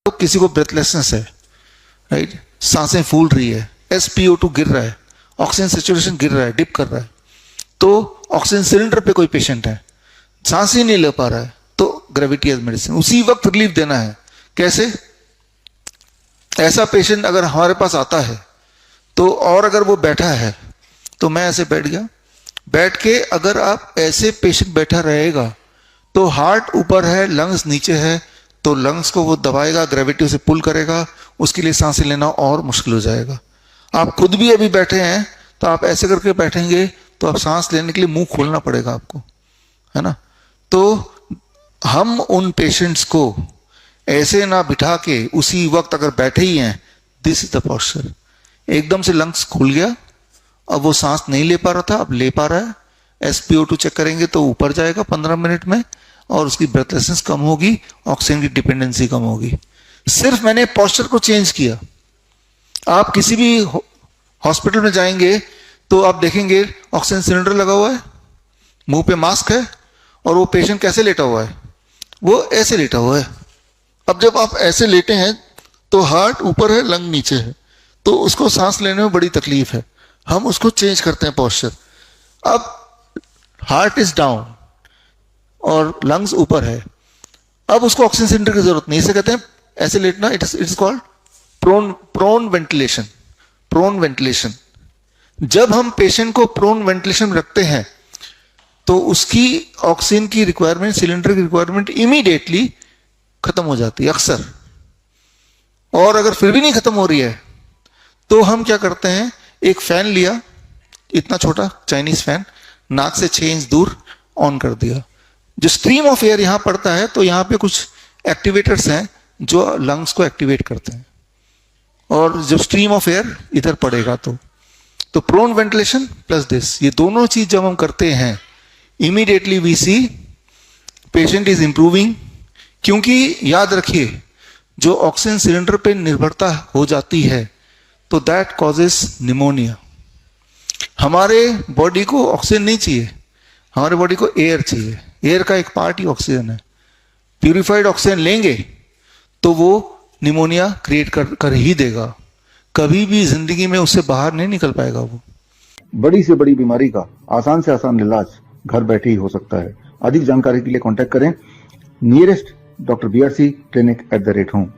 तो किसी को ब्रेथलेसनेस है, राइट, सांसें फूल रही है, SpO2 गिर रहा है, ऑक्सीजन सेचुरेशन गिर रहा है, डिप कर रहा है, तो ऑक्सीजन सिलेंडर पे कोई पेशेंट है, सांस ही नहीं ले पा रहा है, तो ग्रेविटी एज मेडिसिन उसी वक्त रिलीफ देना है। कैसे? ऐसा पेशेंट अगर हमारे पास आता है तो, और अगर वो बैठा है तो मैं ऐसे बैठ गया, बैठ के अगर आप ऐसे पेशेंट बैठा रहेगा तो हार्ट ऊपर है, लंग्स नीचे है, तो लंग्स को वो दबाएगा, ग्रेविटी उसे पुल करेगा, उसके लिए सांसें लेना और मुश्किल हो जाएगा। आप खुद भी अभी बैठे हैं तो आप ऐसे करके बैठेंगे तो आप सांस लेने के लिए मुंह खोलना पड़ेगा आपको, है ना। तो हम उन पेशेंट्स को ऐसे ना बिठा के उसी वक्त अगर बैठे ही हैं, दिस इज द पोस्चर। एकदम से लंग्स खुल गया, अब वो सांस नहीं ले पा रहा था, अब ले पा रहा है, SpO2 चेक करेंगे तो ऊपर जाएगा 15 मिनट में, और उसकी ब्रेथलेसनेस कम होगी, ऑक्सीजन की डिपेंडेंसी कम होगी। सिर्फ मैंने पोस्चर को चेंज किया। आप किसी भी हॉस्पिटल में जाएंगे तो आप देखेंगे ऑक्सीजन सिलेंडर लगा हुआ है, मुंह पे मास्क है, और वो पेशेंट कैसे लेटा हुआ है? वो ऐसे लेटा हुआ है। अब जब आप ऐसे लेटे हैं तो हार्ट ऊपर है, लंग नीचे है, तो उसको सांस लेने में बड़ी तकलीफ है। हम उसको चेंज करते हैं पोस्चर। अब हार्ट इज डाउन और लंग्स ऊपर है, अब उसको ऑक्सीजन सिलेंडर की जरूरत नहीं, इसे कहते हैं ऐसे लेटना, it's called prone ventilation. Prone ventilation, जब हम पेशेंट को प्रोन वेंटिलेशन में रखते हैं तो उसकी ऑक्सीजन की रिक्वायरमेंट, सिलेंडर की रिक्वायरमेंट इमीडिएटली खत्म हो जाती है अक्सर। और अगर फिर भी नहीं खत्म हो रही है तो हम क्या करते हैं, एक फैन लिया, इतना छोटा चाइनीज फैन, नाक से 6 इंच दूर ऑन कर दिया, जो स्ट्रीम ऑफ एयर यहां पड़ता है तो यहां पे कुछ एक्टिवेटर्स हैं जो लंग्स को एक्टिवेट करते हैं, और जब स्ट्रीम ऑफ एयर इधर पड़ेगा तो प्रोन वेंटिलेशन प्लस दिस, ये दोनों चीज जब हम करते हैं immediately we see patient is improving. क्योंकि याद रखिए, जो ऑक्सीजन सिलेंडर पे निर्भरता हो जाती है तो दैट कॉजेस निमोनिया। हमारे बॉडी को ऑक्सीजन नहीं चाहिए, हमारे बॉडी को एयर चाहिए, एयर का एक पार्ट ही ऑक्सीजन है। प्यूरिफाइड ऑक्सीजन लेंगे तो वो निमोनिया क्रिएट कर ही देगा, कभी भी जिंदगी में उससे बाहर नहीं निकल पाएगा वो। बड़ी से बड़ी बीमारी का आसान से आसान इलाज घर बैठे ही हो सकता है। अधिक जानकारी के लिए कांटेक्ट करें नियरेस्ट डॉक्टर BRC clinic@home।